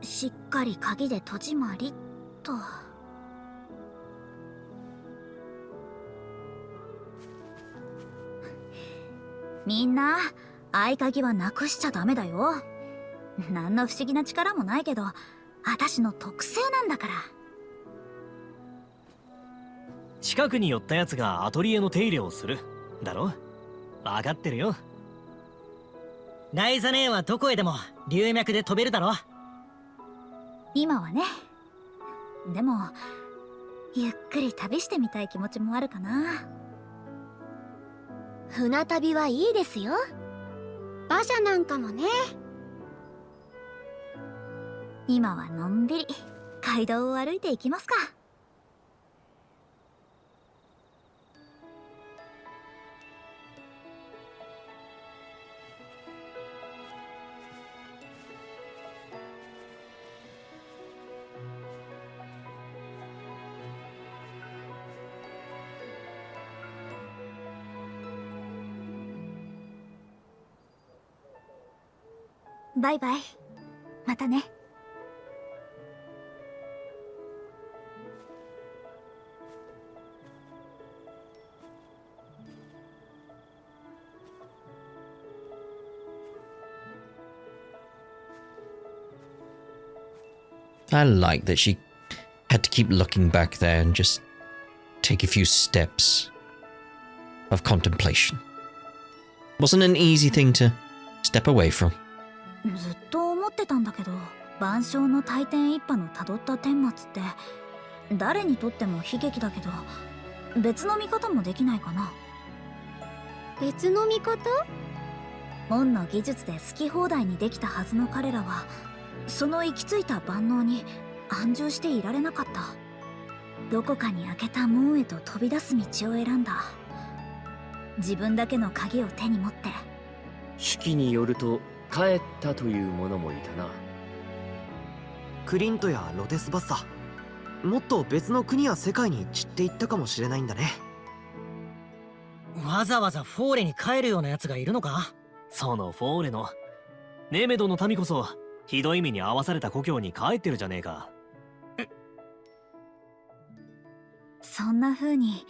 しっかり鍵で戸締まりっと。みんな合鍵はなくしちゃダメだよ。何の不思議な力もないけど、私の特性なんだから。近くに寄ったやつがアトリエの手入れをするだろ。分かってるよ。ライザ姉はどこへでも龍脈で飛べるだろ。今はね。でもゆっくり旅してみたい気持ちもあるかな。船旅はいいですよ。馬車なんかもね。今はのんびり街道を歩いていきますか。バイバイ。またね。I like that she had to keep looking back there and just take a few steps of contemplation. Wasn't an easy thing to step away from. ずっと思ってたんだけど、万象の大天一派のたどった顛末って誰にとっても悲劇だけど、別の見方もできないかな。別の見方？門の技術で好き放題にできたはずの彼らは、その行き着いた万能に安住していられなかった。どこかに開けた門へと飛び出す道を選んだ。自分だけの鍵を手に持って。手記によると帰ったという者もいたな。クリントやロテスバッサ、もっと別の国や世界に散っていったかもしれないんだね。わざわざフォーレに帰るようなやつがいるのか？そのフォーレのネメドの民こそひどい目に遭わされた故郷に帰ってるじゃねえか。そんな風に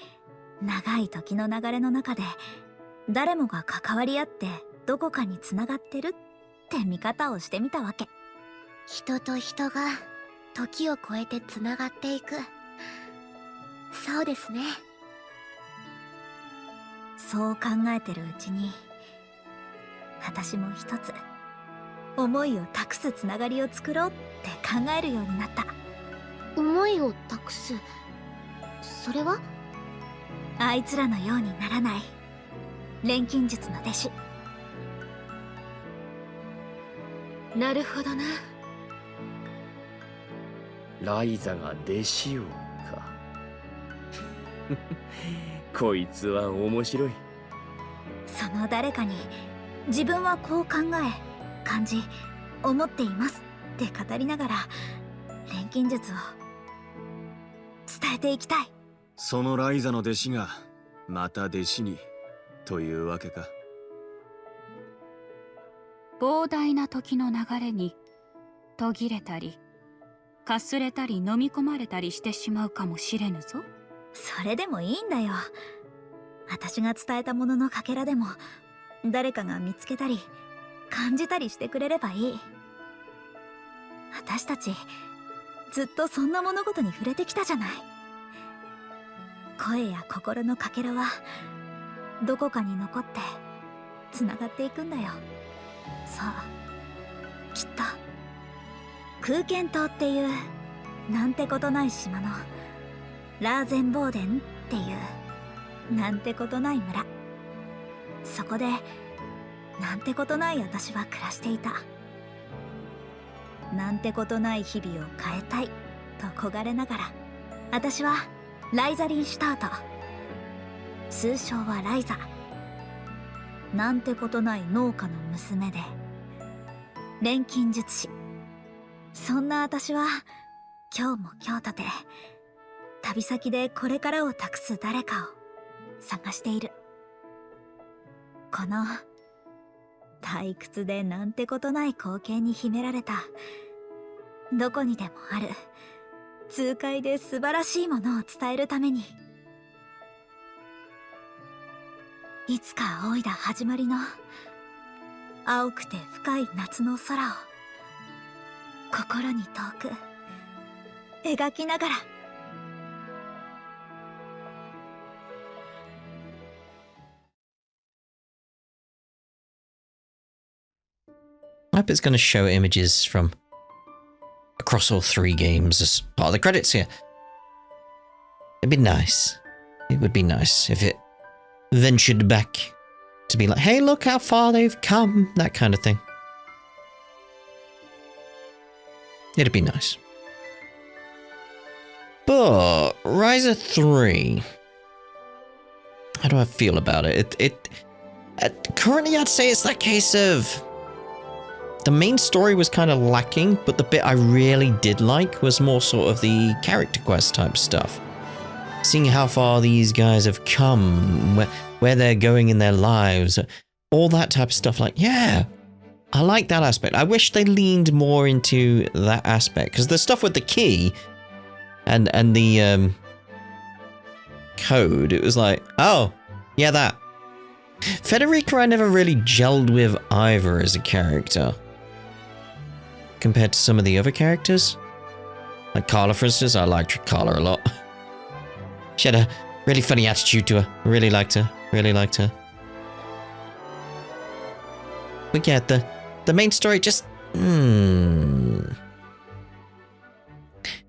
長い時の流れの中で誰もが関わり合ってどこかに繋がってるって見方をしてみたわけ。人と人が時を超えてつながっていく。そうですね。そう考えてるうちに、私も一つ思いを託すつながりを作ろうって考えるようになった。思いを託す。それは？あいつらのようにならない錬金術の弟子。なるほどな。ライザが弟子をか。こいつは面白い。その誰かに自分はこう考え感じ思っていますって語りながら錬金術を伝えていきたい。そのライザの弟子がまた弟子にというわけか。膨大な時の流れに途切れたりかすれたり飲み込まれたりしてしまうかもしれぬぞ。それでもいいんだよ。私が伝えたもののかけらでも誰かが見つけたり感じたりしてくれればいい。私たちずっとそんな物事に触れてきたじゃない。声や心のかけらはどこかに残ってつながっていくんだよ。そうきっと空間島っていうなんてことない島のラーゼンボーデンっていうなんてことない村、そこでなんてことない私は暮らしていた。なんてことない日々を変えたいと焦がれながら、私はライザリン・シュタート、通称はライザ。なんてことない農家の娘で錬金術師。そんな私は今日も今日とて旅先でこれからを託す誰かを探している。この退屈でなんてことない光景に秘められたどこにでもある痛快で素晴らしいものを伝えるために、いつか仰いだ始まりの青くて深い夏の空を心に遠く描きながら。I hope it's going to show images from across all 3 games as part of the credits here. It'd be nice. It would be nice if it ventured back to be like, hey, look how far they've come, that kind of thing. It'd be nice. But Ryza 3, how do I feel about it? Currently I'd say it's that case of the main story was kind of lacking, but the bit I really did like was more sort of the character quest type stuff. Seeing how far these guys have come, where they're going in their lives, all that type of stuff. Like, yeah, I like that aspect. I wish they leaned more into that aspect, because the stuff with the key and the code, it was like, oh, yeah, that. Federica I never really gelled with either as a character, compared to some of the other characters. Like Carla, for instance, I liked Carla a lot. She had a really funny attitude to her. I really liked her. Really liked her. But yeah, the main story just... It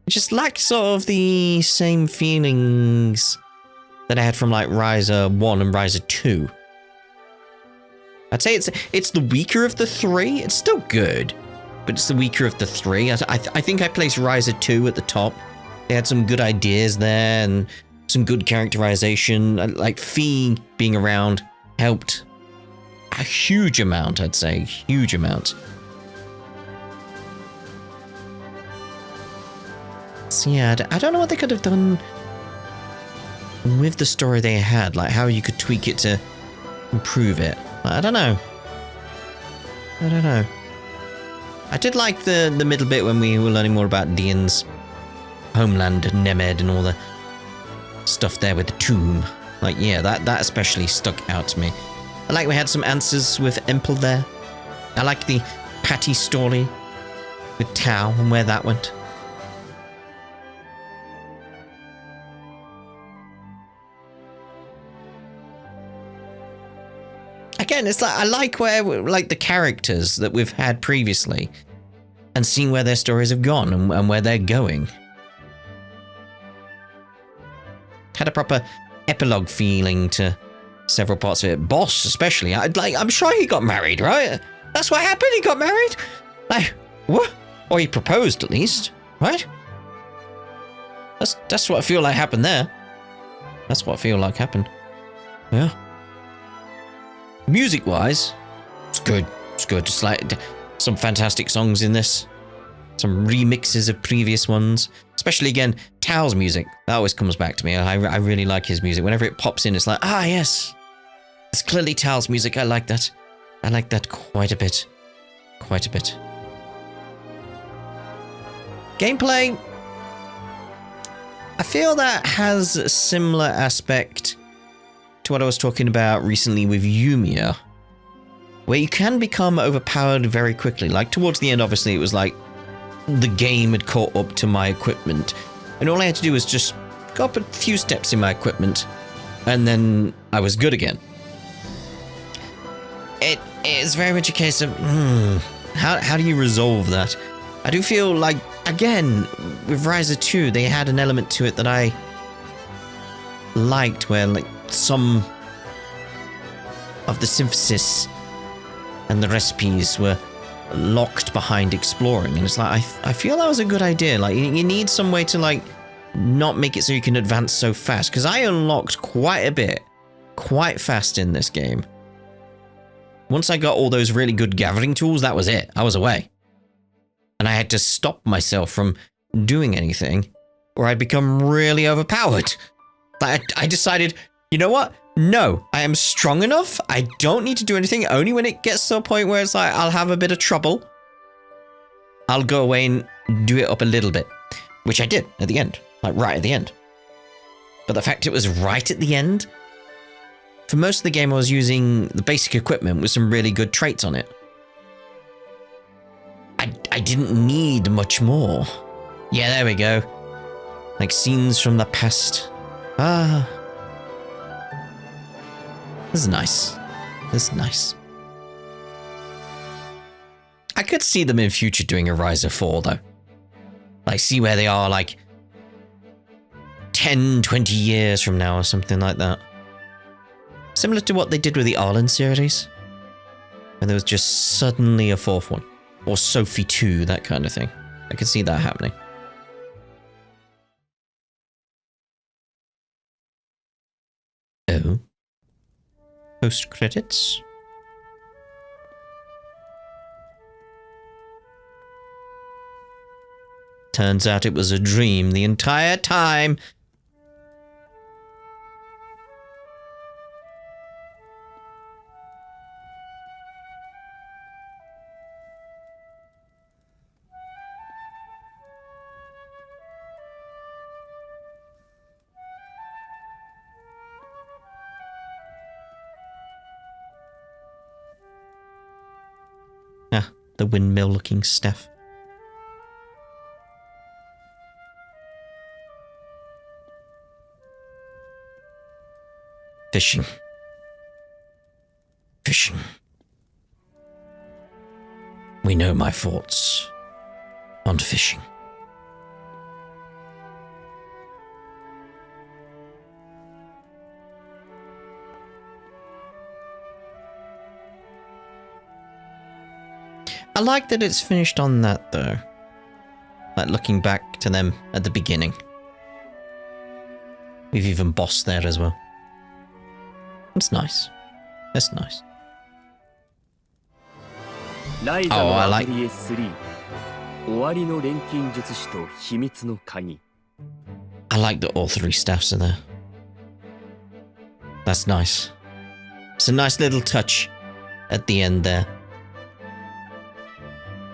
just lacked sort of the same feelings that I had from like Ryza 1 and Ryza 2. I'd say it's the weaker of the 3. It's still good, but it's the weaker of the 3. I think I placed Ryza 2 at the top. They had some good ideas there and some good characterization. Like Fee being around helped a huge amount, I'd say. Huge amount. So yeah, I don't know what they could have done with the story they had. Like how you could tweak it to improve it. I don't know. I did like the middle bit when we were learning more about Dian's homeland, Nemed, and all the stuff there with the tomb. Like, yeah, that especially stuck out to me. I like we had some answers with Empel there. I like the Patty story with Tao and where that went. Again, it's like I like where like the characters that we've had previously and seeing where their stories have gone and where they're going. Had a proper epilogue feeling to several parts of it. Boss, especially. I'm sure he got married, right? That's what happened. He got married. Like what? Or he proposed at least, right? That's what I feel like happened there. That's what I feel like happened. Yeah. Music-wise, it's good. It's good. Just like some fantastic songs in this. Some remixes of previous ones. Especially, again, Tao's music. That always comes back to me. I really like his music. Whenever it pops in, it's like, ah, yes. It's clearly Tao's music. I like that. I like that quite a bit. Quite a bit. Gameplay. I feel that has a similar aspect to what I was talking about recently with Yumiya, where you can become overpowered very quickly. Like towards the end, obviously, it was like the game had caught up to my equipment, and all I had to do was just go up a few steps in my equipment, and then I was good again. It is very much a case of how do you resolve that? I do feel like, again, with Ryza 2, they had an element to it that I liked, where like some of the synthesis and the recipes were locked behind exploring, and it's like I feel that was a good idea. Like you need some way to like not make it so you can advance so fast, because I unlocked quite a bit quite fast in this game. Once I got all those really good gathering tools, that was it. I was away, and I had to stop myself from doing anything or I'd become really overpowered. Like I decided, you know what? No, I am strong enough. I don't need to do anything. Only when it gets to a point where it's like I'll have a bit of trouble, I'll go away and do it up a little bit. Which I did at the end. Like, right at the end. But the fact it was right at the end... For most of the game, I was using the basic equipment with some really good traits on it. I didn't need much more. Yeah, there we go. Like scenes from the past. Ah. This is nice. This is nice. I could see them in future doing a Ryza 4, though. Like, see where they are, like, 10, 20 years from now or something like that. Similar to what they did with the Arlen series. Where there was just suddenly a fourth one. Or Sophie 2, that kind of thing. I could see that happening. Oh. Post credits. Turns out it was a dream the entire time. Ah, the windmill-looking stuff. Fishing. Fishing. We know my thoughts on fishing. I like that it's finished on that, though. Like, looking back to them at the beginning. We've even bossed there as well. That's nice. That's nice. Oh, I like... I like that all three staffs are there. That's nice. It's a nice little touch at the end there.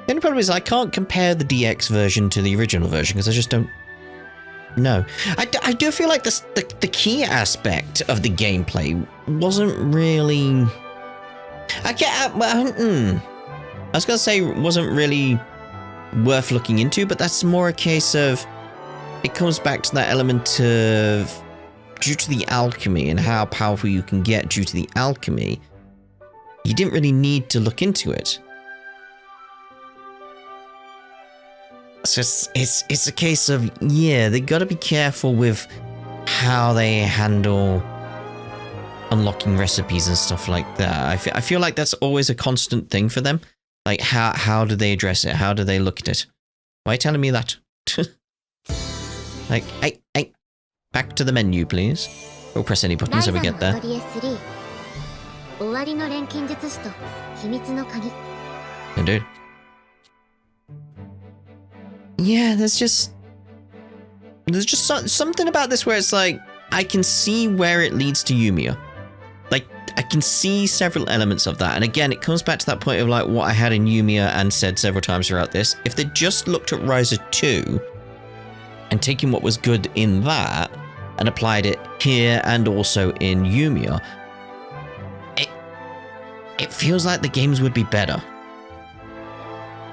The only problem is I can't compare the DX version to the original version because I just don't know. I do feel like the key aspect of the gameplay wasn't really... I was going to say wasn't really worth looking into, but that's more a case of... It comes back to that element of... Due to the alchemy and how powerful you can get due to the alchemy, you didn't really need to look into it. So it's a case of, yeah, they got to be careful with how they handle unlocking recipes and stuff like that. I feel like that's always a constant thing for them. Like, how do they address it? How do they look at it? Why are you telling me that? Like, hey, back to the menu, please. We'll press any buttons so we get there. Indeed. Yeah, there's just something about this where it's like, I can see where it leads to Yumiya. Like, I can see several elements of that. And again, it comes back to that point of like what I had in Yumiya and said several times throughout this. If they just looked at Ryza 2 and taken what was good in that and applied it here and also in Yumiya, it feels like the games would be better.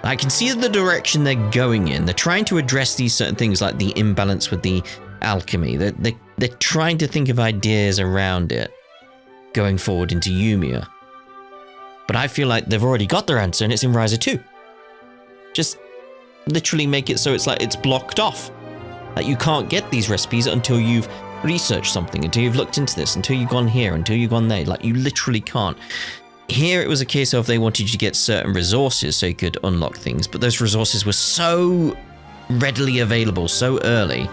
I can see the direction they're going in. They're trying to address these certain things like the imbalance with the alchemy. They're trying to think of ideas around it going forward into Yumiya. But I feel like they've already got their answer and it's in Ryza 2. Just literally make it so it's like it's blocked off. Like you can't get these recipes until you've researched something, until you've looked into this, until you've gone here, until you've gone there. Like you literally can't. Here it was a case of they wanted you to get certain resources so you could unlock things, but those resources were so readily available so early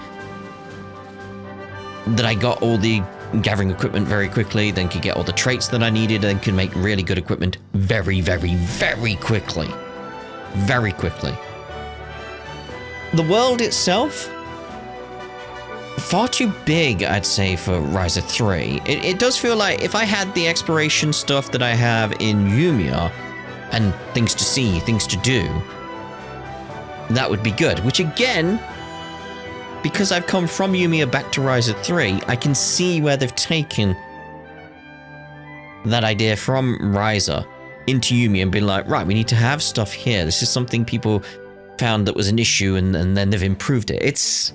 that I got all the gathering equipment very quickly, then could get all the traits that I needed, and could make really good equipment very, very, very quickly. Very quickly. The world itself, far too big, I'd say, for Ryza 3. It does feel like if I had the exploration stuff that I have in Yumiya, and things to see, things to do, that would be good. Which again, because I've come from Yumiya back to Ryza 3, I can see where they've taken that idea from Ryza into Yumiya and been like, right, we need to have stuff here. This is something people found that was an issue, and then they've improved it. It's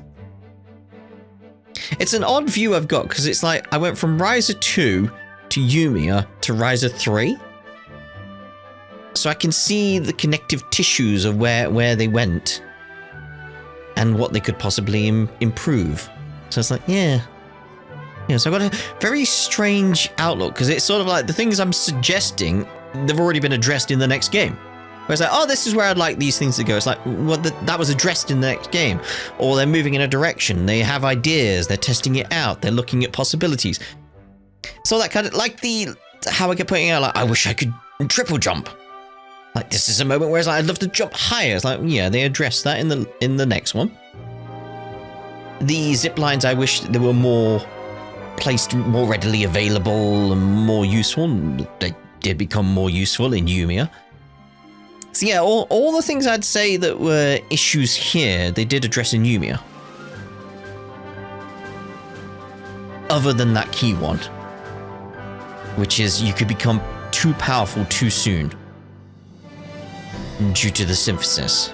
an odd view I've got, because it's like I went from Ryza 2 to Yumiya to Ryza 3. So I can see the connective tissues of where they went and what they could possibly improve. So it's like, yeah. Yeah, so I've got a very strange outlook, because it's sort of like the things I'm suggesting, they've already been addressed in the next game. Where it's like, oh, this is where I'd like these things to go. It's like, well, that was addressed in the next game. Or they're moving in a direction. They have ideas. They're testing it out. They're looking at possibilities. So that kind of, like how I kept putting out, like, I wish I could triple jump. Like, this is a moment where it's like, I'd love to jump higher. It's like, yeah, they addressed that in the next one. The zip lines, I wish they were more placed, more readily available and more useful. They did become more useful in Yumiya. So yeah, all the things I'd say that were issues here, they did address in Yumiya. Other than that key one, which is you could become too powerful too soon due to the synthesis.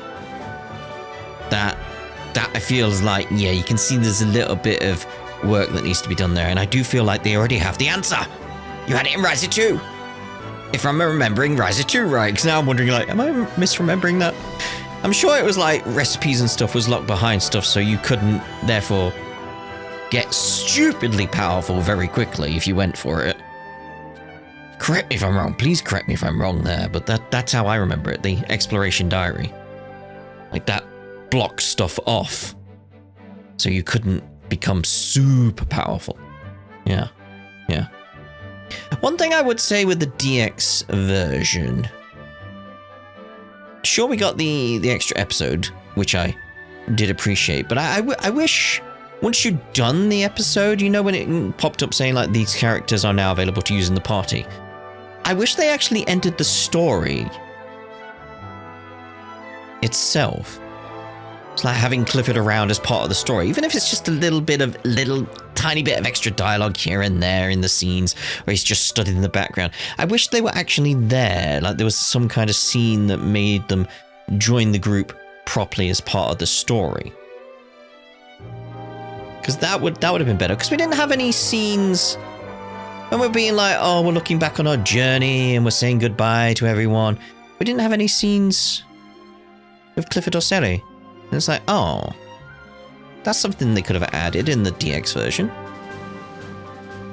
That I feel is like, yeah, you can see there's a little bit of work that needs to be done there, and I do feel like they already have the answer. You had it in Ryza 2. If I'm remembering Ryza 2 right, because now I'm wondering, like, am I misremembering that? I'm sure it was like recipes and stuff was locked behind stuff, so you couldn't, therefore, get stupidly powerful very quickly if you went for it. Correct me if I'm wrong. Please correct me if I'm wrong there, but that's how I remember it, the exploration diary. Like, that blocked stuff off, so you couldn't become super powerful. Yeah. Yeah. One thing I would say with the DX version, sure, we got the extra episode, which I did appreciate, but I wish once you'd done the episode, you know, when it popped up saying like these characters are now available to use in the party, I wish they actually entered the story itself. It's like having Clifford around as part of the story, even if it's just a little tiny bit of extra dialogue here and there in the scenes where he's just stood in the background. I wish they were actually there, like there was some kind of scene that made them join the group properly as part of the story. Because that would have been better, because we didn't have any scenes when we're being like, oh, we're looking back on our journey and we're saying goodbye to everyone. We didn't have any scenes with Clifford or Seri. And it's like, oh, that's something they could have added in the DX version.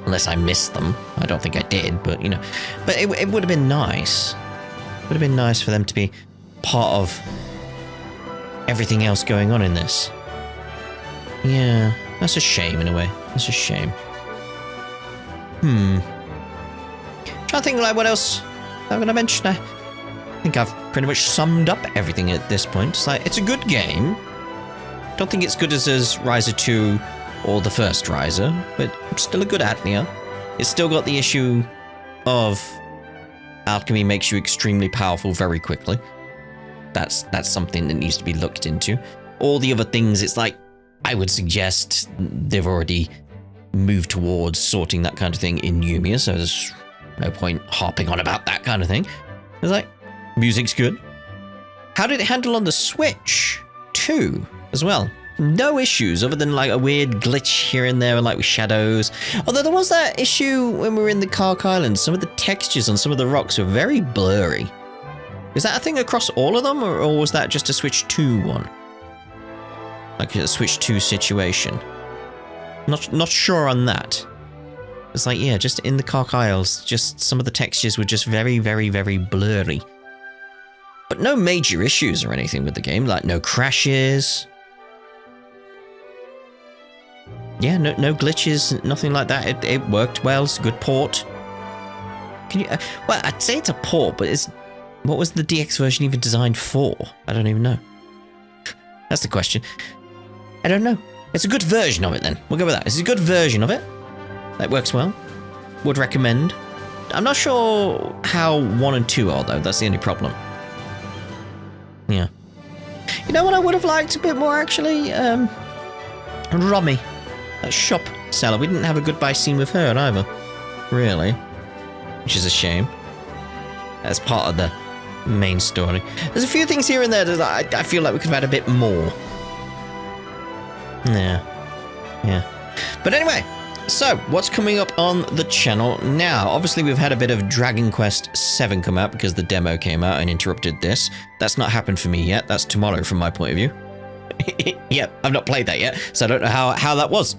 Unless I missed them. I don't think I did, but, you know. But it would have been nice. It would have been nice for them to be part of everything else going on in this. Yeah, that's a shame in a way. That's a shame. Trying to think, like, what else I'm going to mention. I think I've pretty much summed up everything at this point. It's like, it's a good game. Don't think it's good as Ryza 2 or the first Ryza, but still a good Atelier. It's still got the issue of alchemy makes you extremely powerful very quickly. That's something that needs to be looked into. All the other things, it's like, I would suggest they've already moved towards sorting that kind of thing in Yumiya, so there's no point harping on about that kind of thing. It's like, music's good. How did it handle on the Switch too, as well? No issues other than like a weird glitch here and there, like with shadows. Although there was that issue when we were in the Kark Islands. Some of the textures on some of the rocks were very blurry. Is that a thing across all of them, or was that just a Switch 2 one? Like a Switch 2 situation? Not sure on that. It's like, yeah, just in the Kark Isles, just some of the textures were just very, very, very blurry. But no major issues or anything with the game, like no crashes. Yeah, no glitches, nothing like that. It worked well. It's a good port. Can you? Well, I'd say it's a port, but what was the DX version even designed for? I don't even know. That's the question. I don't know. It's a good version of it then. We'll go with that. It's a good version of it. That works well. Would recommend. I'm not sure how 1 and 2 are though. That's the only problem. Yeah. You know what I would have liked a bit more, actually? Romy. That shop seller. We didn't have a goodbye scene with her either. Really. Which is a shame. That's part of the main story. There's a few things here and there that I feel like we could have had a bit more. Yeah. But anyway, so what's coming up on the channel now? Obviously, we've had a bit of Dragon Quest VII come out because the demo came out and interrupted this. That's not happened for me yet. That's tomorrow from my point of view. Yep, I've not played that yet, so I don't know how that was.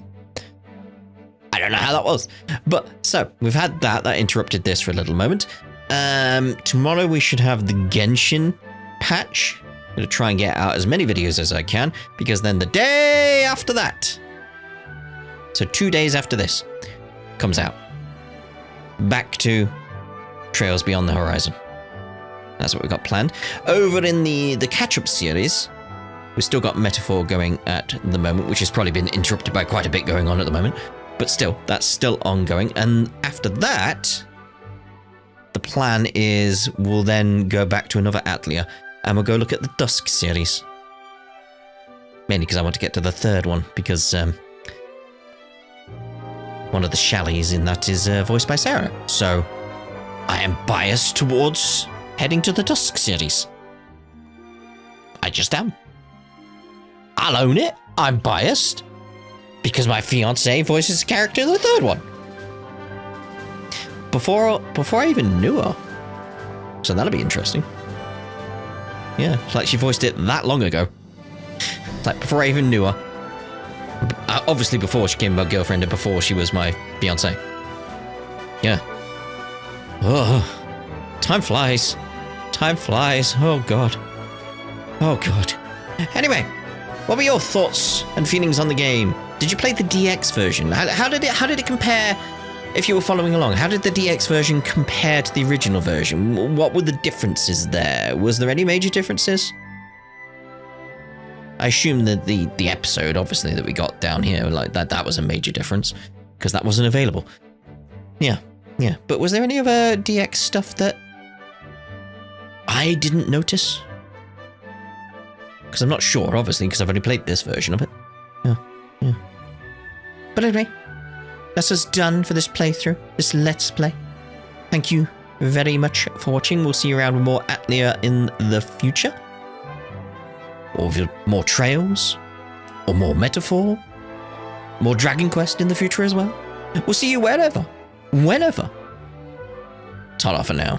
I don't know how that was. But, so, we've had that interrupted this for a little moment. Tomorrow we should have the Genshin patch. I'm going to try and get out as many videos as I can, because then the day after that, so 2 days after this, comes out. Back to Trails Beyond the Horizon. That's what we've got planned. Over in the catch-up series, we've still got Metaphor going at the moment, which has probably been interrupted by quite a bit going on at the moment. But still, that's still ongoing. And after that, the plan is we'll then go back to another Atelier and we'll go look at the Dusk series. Mainly because I want to get to the third one, because one of the Shallies in that is voiced by Sarah. So I am biased towards heading to the Dusk series. I just am. I'll own it. I'm biased. Because my fiancée voices a character in the third one. Before I even knew her. So that'll be interesting. Yeah, it's like she voiced it that long ago. It's like before I even knew her. Obviously before she became my girlfriend and before she was my fiancée. Yeah. Oh, time flies. Time flies. Oh god. Oh god. Anyway, what were your thoughts and feelings on the game? Did you play the DX version? How did it compare? If you were following along, how did the DX version compare to the original version? What were the differences there? Was there any major differences? I assume that the episode, obviously, that we got down here, like that was a major difference because that wasn't available. Yeah. But was there any other DX stuff that I didn't notice? Because I'm not sure, obviously, because I've only played this version of it. Yeah. But anyway, that's us done for this playthrough, this Let's Play. Thank you very much for watching. We'll see you around with more Atelier in the future. Or with more Trails. Or more Metaphor. More Dragon Quest in the future as well. We'll see you wherever. Whenever. Ta-ra for now.